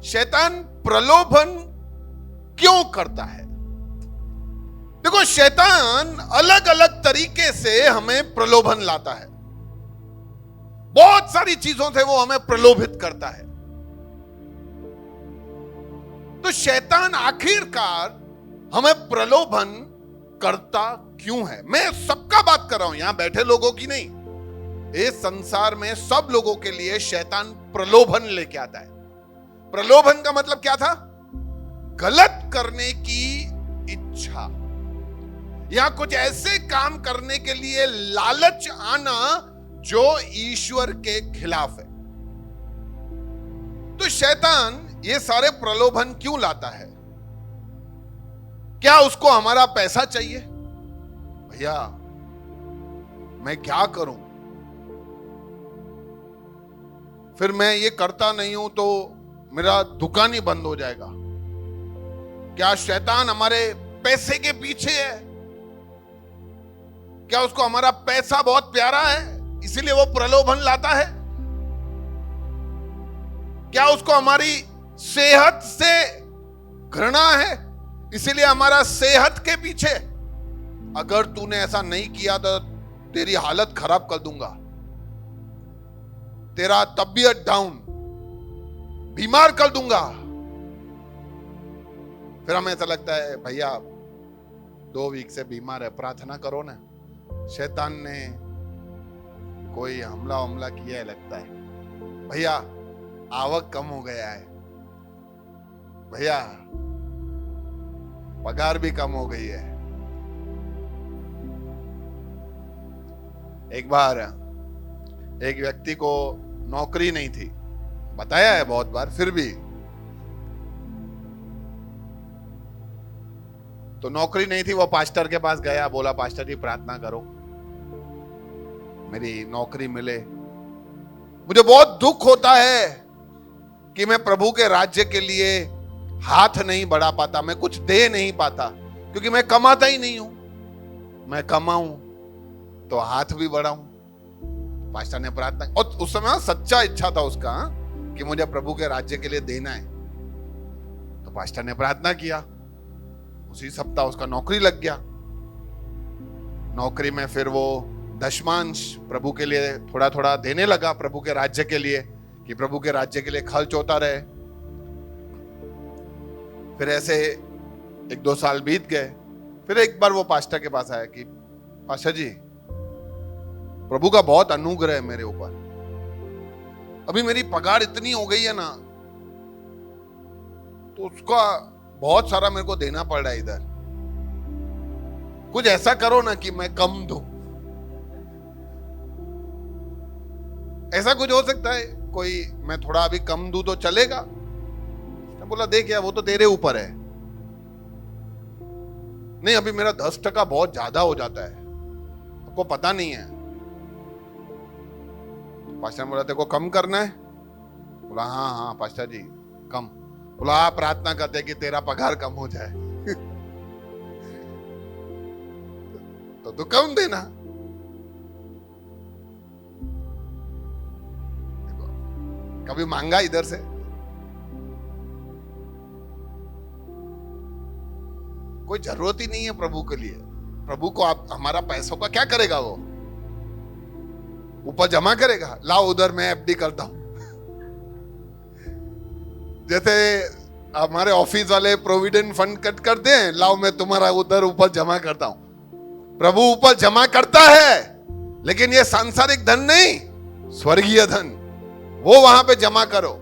शैतान प्रलोभन क्यों करता है? देखो, शैतान अलग अलग तरीके से हमें प्रलोभन लाता है। बहुत सारी चीजों से वो हमें प्रलोभित करता है। तो शैतान आखिरकार हमें प्रलोभन करता क्यों है? मैं सबका बात कर रहा हूं, यहां बैठे लोगों की नहीं। इस संसार में सब लोगों के लिए शैतान प्रलोभन लेके आता है। प्रलोभन का मतलब क्या था? गलत करने की इच्छा या कुछ ऐसे काम करने के लिए लालच आना जो ईश्वर के खिलाफ है। तो शैतान ये सारे प्रलोभन क्यों लाता है? क्या उसको हमारा पैसा चाहिए? भैया मैं क्या करूं, फिर मैं ये करता नहीं हूं तो मेरा दुकान ही बंद हो जाएगा। क्या शैतान हमारे पैसे के पीछे है? क्या उसको हमारा पैसा बहुत प्यारा है इसीलिए वो प्रलोभन लाता है? क्या उसको हमारी सेहत से घृणा है इसीलिए हमारा सेहत के पीछे? अगर तूने ऐसा नहीं किया तो तेरी हालत खराब कर दूंगा, तेरा तबीयत डाउन, बीमार कर दूंगा। फिर हमें ऐसा लगता है भैया 2 वीक से बीमार है, प्रार्थना करो ना, शैतान ने कोई हमला किया है लगता है। भैया आवक कम हो गया है, भैया पगार भी कम हो गई है। एक बार एक व्यक्ति को नौकरी नहीं थी, बताया है बहुत बार, फिर भी तो नौकरी नहीं थी। वो पास्टर के पास गया, बोला पास्टर जी प्रार्थना करो मेरी नौकरी मिले। मुझे बहुत दुख होता है कि मैं प्रभु के राज्य के लिए हाथ नहीं बढ़ा पाता, मैं कुछ दे नहीं पाता, क्योंकि मैं कमाता ही नहीं हूं। मैं कमाऊं तो हाथ भी बढ़ाऊं। पास्टर ने प्रार्थना, और उस समय सच्चा इच्छा था उसका कि मुझे प्रभु के राज्य के लिए देना है। तो पास्टर ने प्रार्थना किया, उसी सप्ताह उसका नौकरी लग गया। नौकरी में फिर वो दशमांश प्रभु के लिए थोड़ा थोड़ा देने लगा, प्रभु के राज्य के लिए, कि प्रभु के राज्य के लिए खर्च होता रहे। फिर ऐसे 1-2 साल बीत गए। फिर एक बार वो पास्टर के पास आया कि पास्टर जी प्रभु का बहुत अनुग्रह है मेरे ऊपर, अभी मेरी पगार इतनी हो गई है ना, तो उसका बहुत सारा मेरे को देना पड़ रहा है इधर, कुछ ऐसा करो ना कि मैं कम दूं। ऐसा कुछ हो सकता है कोई, मैं थोड़ा अभी कम दूं तो चलेगा? मैं बोला देख यार, वो तो तेरे ऊपर है। नहीं, अभी मेरा 10% बहुत ज्यादा हो जाता है, आपको पता नहीं है। पास्टर बोला तेरे को कम करना है? बोला हाँ हाँ पास्टर जी कम। बोला आप प्रार्थना करते कि तेरा पगार कम हो जाए तो कम देना। कभी मांगा इधर से? कोई जरूरत ही नहीं है प्रभु के लिए। प्रभु को आप हमारा पैसों का क्या करेगा? वो ऊपर जमा करेगा, लाओ उधर मैं एफडी करता हूं। जैसे हमारे ऑफिस वाले प्रोविडेंट फंड कट करते हैं, लाओ मैं तुम्हारा उधर ऊपर जमा करता हूं। प्रभु ऊपर जमा करता है, लेकिन ये सांसारिक धन नहीं, स्वर्गीय धन, वो वहां पे जमा करो,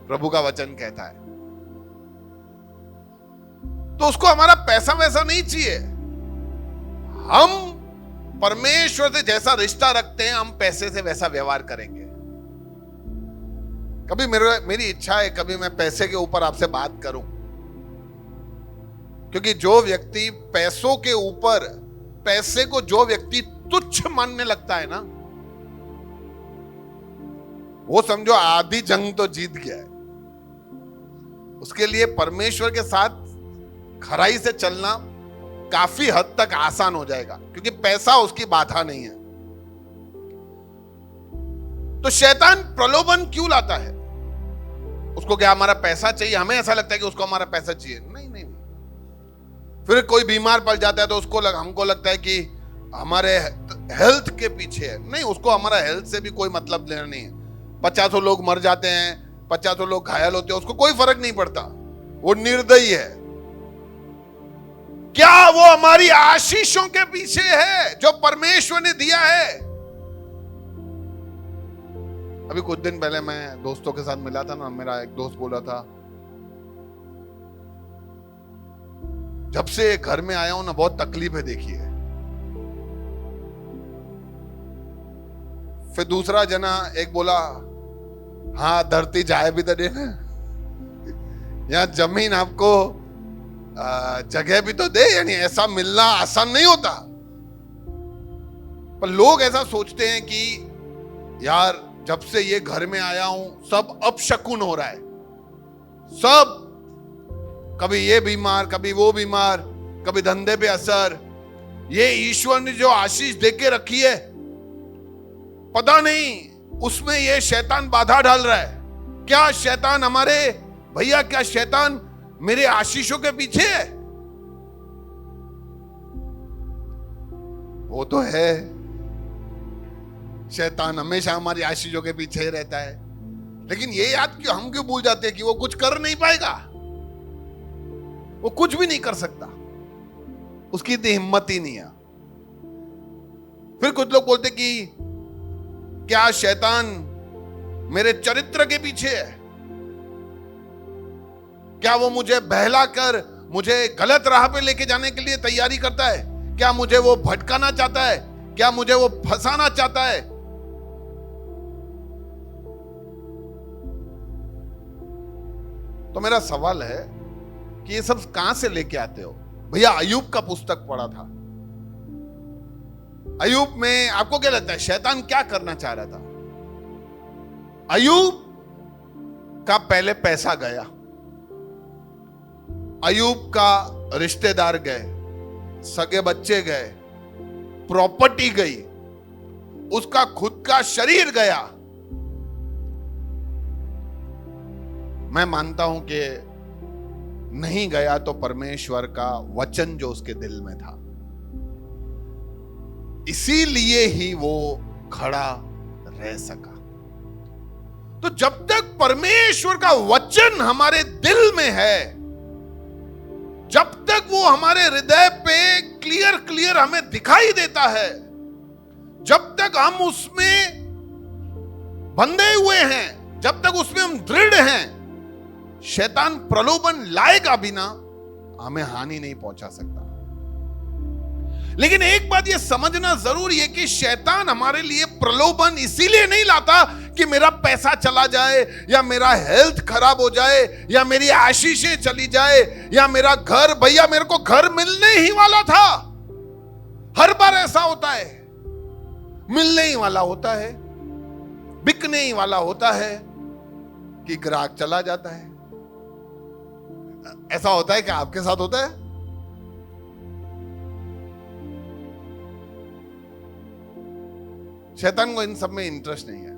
प्रभु का वचन कहता है। तो उसको हमारा पैसा वैसा नहीं चाहिए। हम परमेश्वर से जैसा रिश्ता रखते हैं, हम पैसे से वैसा व्यवहार करेंगे। कभी मेरी इच्छा है कभी मैं पैसे के ऊपर आपसे बात करूं, क्योंकि जो व्यक्ति पैसों के ऊपर, पैसे को जो व्यक्ति तुच्छ मानने लगता है ना, वो समझो आधी जंग तो जीत गया है। उसके लिए परमेश्वर के साथ खराई से चलना काफी हद तक आसान हो जाएगा, क्योंकि पैसा उसकी बाधा नहीं है। तो शैतान प्रलोभन क्यों लाता है? उसको क्या हमारा पैसा चाहिए? हमें ऐसा लगता है कि उसको हमारा पैसा चाहिए। नहीं नहीं, फिर कोई बीमार पड़ जाता है तो हमको लगता है कि हमारे हेल्थ के पीछे है। नहीं, उसको हमारा हेल्थ से भी कोई मतलब लेना नहीं है। 50 लोग मर जाते हैं, 50 लोग घायल होते हैं, उसको कोई फर्क नहीं पड़ता, वो निर्दयी है। क्या वो हमारी आशीषों के पीछे है जो परमेश्वर ने दिया है? अभी कुछ दिन पहले मैं दोस्तों के साथ मिला था ना, मेरा एक दोस्त बोला था, जब से घर में आया हूं ना बहुत तकलीफ है देखी है। फिर दूसरा जना एक बोला, हाँ धरती जाए भी तो दे ना, यहां जमीन आपको जगह भी तो दे, यानी ऐसा मिलना आसान नहीं होता। पर लोग ऐसा सोचते हैं कि यार जब से ये घर में आया हूं सब अपशकुन हो रहा है, सब कभी ये बीमार, कभी वो बीमार, कभी धंधे पे असर। ये ईश्वर ने जो आशीष देके रखी है, पता नहीं उसमें ये शैतान बाधा डाल रहा है। क्या शैतान हमारे भैया, क्या शैतान मेरे आशीषों के पीछे है? वो तो है, शैतान हमेशा हमारी आशीषों के पीछे रहता है। लेकिन ये याद क्यों, हम क्यों भूल जाते हैं कि वो कुछ कर नहीं पाएगा, वो कुछ भी नहीं कर सकता, उसकी इतनी हिम्मत ही नहीं है। फिर कुछ लोग बोलते कि क्या शैतान मेरे चरित्र के पीछे है? क्या वो मुझे बहलाकर मुझे गलत राह पे लेके जाने के लिए तैयारी करता है? क्या मुझे वो भटकाना चाहता है? क्या मुझे वो फंसाना चाहता है? तो मेरा सवाल है कि ये सब कहां से लेके आते हो? भैया अय्यूब का पुस्तक पढ़ा था, अय्यूब में आपको क्या लगता है शैतान क्या करना चाह रहा था? अय्यूब का पहले पैसा गया, अय्यूब का रिश्तेदार गए, सगे बच्चे गए, प्रॉपर्टी गई, उसका खुद का शरीर गया। मैं मानता हूं कि नहीं गया तो परमेश्वर का वचन जो उसके दिल में था, इसीलिए ही वो खड़ा रह सका। तो जब तक परमेश्वर का वचन हमारे दिल में है, जब तक वो हमारे हृदय पे क्लियर क्लियर हमें दिखाई देता है, जब तक हम उसमें बंधे हुए हैं, जब तक उसमें हम दृढ़ हैं, शैतान प्रलोभन लाएगा भी ना, हमें हानि नहीं पहुंचा सकता। लेकिन एक बात यह समझना जरूरी है कि शैतान हमारे लिए प्रलोभन इसीलिए नहीं लाता कि मेरा पैसा चला जाए, या मेरा हेल्थ खराब हो जाए, या मेरी आशीषें चली जाए, या मेरा घर, भैया मेरे को घर मिलने ही वाला था। हर बार ऐसा होता है, मिलने ही वाला होता है, बिकने ही वाला होता है कि ग्राहक चला जाता है। ऐसा होता है क्या आपके साथ होता है? शैतान को इन सब में इंटरेस्ट नहीं है।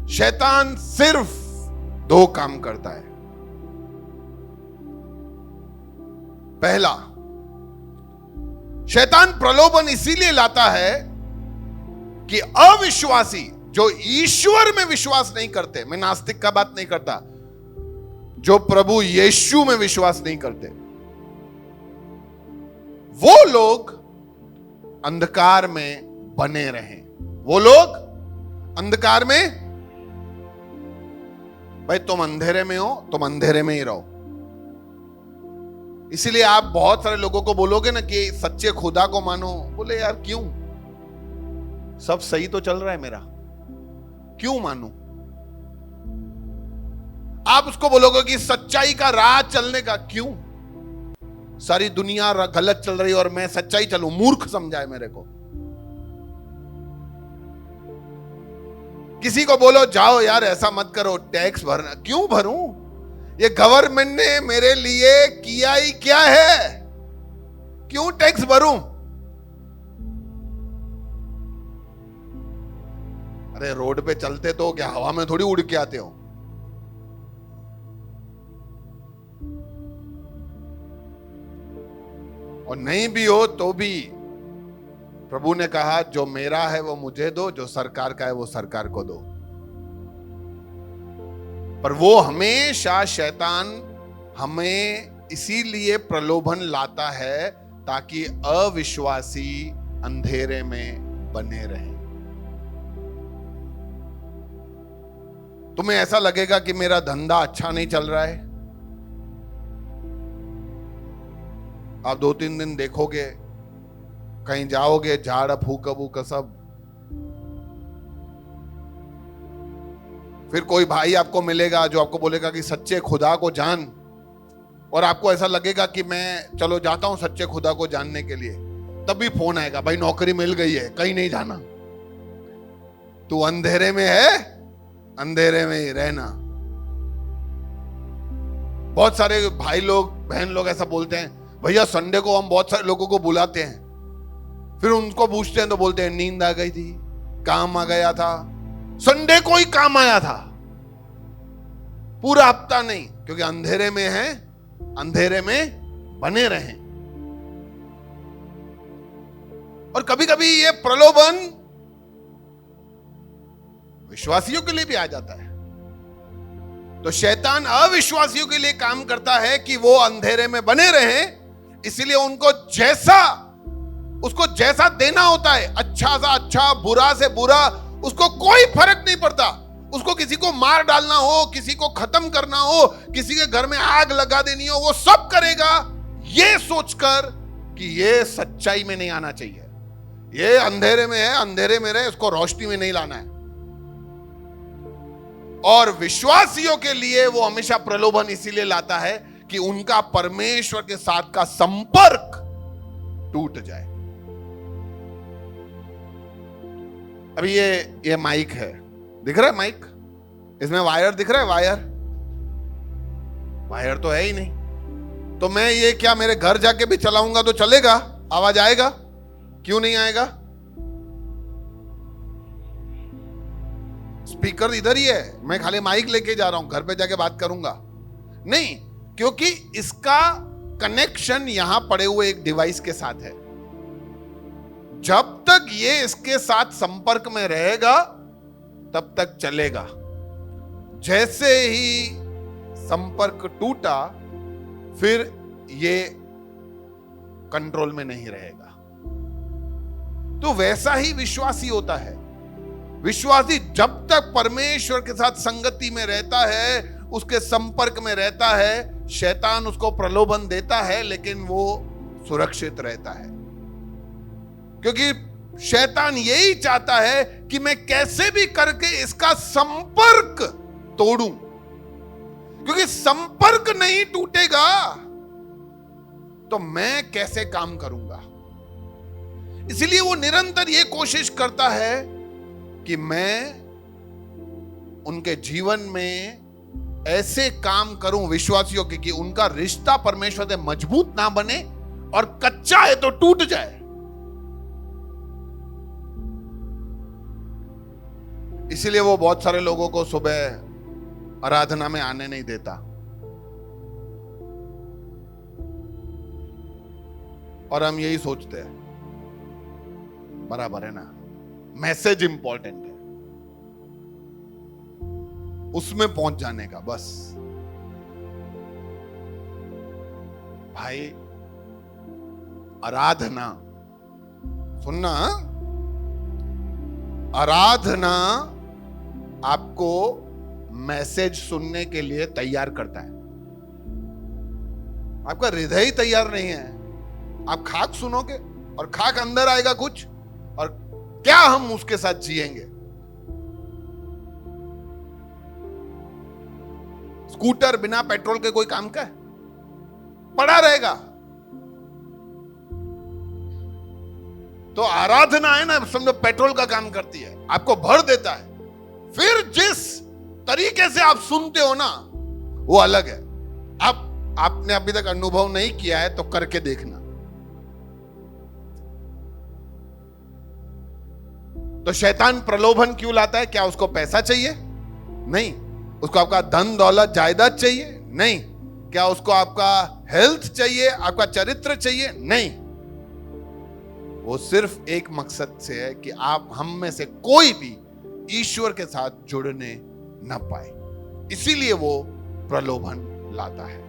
शैतान सिर्फ 2 काम करता है। पहला, शैतान प्रलोभन इसीलिए लाता है कि अविश्वासी जो ईश्वर में विश्वास नहीं करते, मैं नास्तिक का बात नहीं करता, जो प्रभु यीशु में विश्वास नहीं करते, वो लोग अंधकार में बने रहें। वो लोग अंधकार में, भाई तुम अंधेरे में हो, तुम अंधेरे में ही रहो। इसीलिए आप बहुत सारे लोगों को बोलोगे ना कि सच्चे खुदा को मानो, बोले यार क्यों, सब सही तो चल रहा है मेरा, क्यों मानूं? आप उसको बोलोगे कि सच्चाई का राह चलने का, क्यों? सारी दुनिया गलत चल रही और मैं सच्चाई चलूं, मूर्ख समझाए मेरे को। किसी को बोलो जाओ यार ऐसा मत करो, टैक्स भरना, क्यों भरूं? ये गवर्नमेंट ने मेरे लिए किया ही क्या है, क्यों टैक्स भरूं? अरे रोड पे चलते तो क्या हवा में थोड़ी उड़ के आते हो? और नहीं भी हो तो भी प्रभु ने कहा जो मेरा है वो मुझे दो, जो सरकार का है वो सरकार को दो। पर वो हमेशा शैतान हमें इसीलिए प्रलोभन लाता है ताकि अविश्वासी अंधेरे में बने रहें। तुम्हें ऐसा लगेगा कि मेरा धंधा अच्छा नहीं चल रहा है, आप 2-3 दिन देखोगे, कहीं जाओगे, झाड़ फूक वूक सब, फिर कोई भाई आपको मिलेगा जो आपको बोलेगा कि सच्चे खुदा को जान, और आपको ऐसा लगेगा कि मैं चलो जाता हूं सच्चे खुदा को जानने के लिए, तभी फोन आएगा, भाई नौकरी मिल गई है, कहीं नहीं जाना, तू अंधेरे में है, अंधेरे में ही रहना। बहुत सारे भाई लोग बहन लोग ऐसा बोलते हैं, भैया संडे को हम बहुत सारे लोगों को बुलाते हैं, फिर उनको पूछते हैं तो बोलते हैं नींद आ गई थी, काम आ गया था, संडे को ही काम आया था, पूरा हफ्ता नहीं, क्योंकि अंधेरे में है, अंधेरे में बने रहें। और कभी कभी ये प्रलोभन विश्वासियों के लिए भी आ जाता है। तो शैतान अविश्वासियों के लिए काम करता है कि वो अंधेरे में बने रहें, इसीलिए उसको जैसा देना होता है, अच्छा सा अच्छा, बुरा से बुरा, उसको कोई फर्क नहीं पड़ता। उसको किसी को मार डालना हो, किसी को खत्म करना हो, किसी के घर में आग लगा देनी हो, वो सब करेगा ये सोचकर कि ये सच्चाई में नहीं आना चाहिए, ये अंधेरे में है, अंधेरे में रहे, इसको रोशनी में नहीं लाना है। और विश्वासियों के लिए वो हमेशा प्रलोभन इसीलिए लाता है कि उनका परमेश्वर के साथ का संपर्क टूट जाए। अभी ये माइक है, दिख रहा है माइक, इसमें वायर दिख रहा है, वायर तो है ही नहीं, तो मैं ये क्या मेरे घर जाके भी चलाऊंगा तो चलेगा, आवाज आएगा? क्यों नहीं आएगा? स्पीकर इधर ही है, मैं खाली माइक लेके जा रहा हूं, घर पे जाके बात करूंगा नहीं, क्योंकि इसका कनेक्शन यहां पड़े हुए एक डिवाइस के साथ है। जब तक ये इसके साथ संपर्क में रहेगा तब तक चलेगा, जैसे ही संपर्क टूटा फिर ये कंट्रोल में नहीं रहेगा। तो वैसा ही विश्वासी होता है। विश्वासी जब तक परमेश्वर के साथ संगति में रहता है, उसके संपर्क में रहता है, शैतान उसको प्रलोभन देता है लेकिन वो सुरक्षित रहता है, क्योंकि शैतान यही चाहता है कि मैं कैसे भी करके इसका संपर्क तोड़ूं, क्योंकि संपर्क नहीं टूटेगा तो मैं कैसे काम करूंगा। इसलिए वो निरंतर ये कोशिश करता है कि मैं उनके जीवन में ऐसे काम करूं विश्वासियों के कि उनका रिश्ता परमेश्वर से मजबूत ना बने और कच्चा है तो टूट जाए। इसीलिए वो बहुत सारे लोगों को सुबह आराधना में आने नहीं देता, और हम यही सोचते हैं बराबर है ना, मैसेज इंपॉर्टेंट है, उसमें पहुंच जाने का बस। भाई आराधना सुनना, आराधना आपको मैसेज सुनने के लिए तैयार करता है, आपका हृदय ही तैयार नहीं है। आप खाक सुनोगे और खाक अंदर आएगा कुछ, और क्या हम उसके साथ जिएंगे। स्कूटर बिना पेट्रोल के कोई काम का है? पड़ा रहेगा। तो आराधना है ना, समझो पेट्रोल का काम करती है, आपको भर देता है, फिर जिस तरीके से आप सुनते हो ना वो अलग है। आपने अभी तक अनुभव नहीं किया है तो करके देखना। तो शैतान प्रलोभन क्यों लाता है? क्या उसको पैसा चाहिए? नहीं। उसको आपका धन दौलत जायदाद चाहिए? नहीं। क्या उसको आपका हेल्थ चाहिए, आपका चरित्र चाहिए? नहीं, वो सिर्फ एक मकसद से है कि आप हम में से कोई भी ईश्वर के साथ जुड़ने न पाए, इसीलिए वो प्रलोभन लाता है।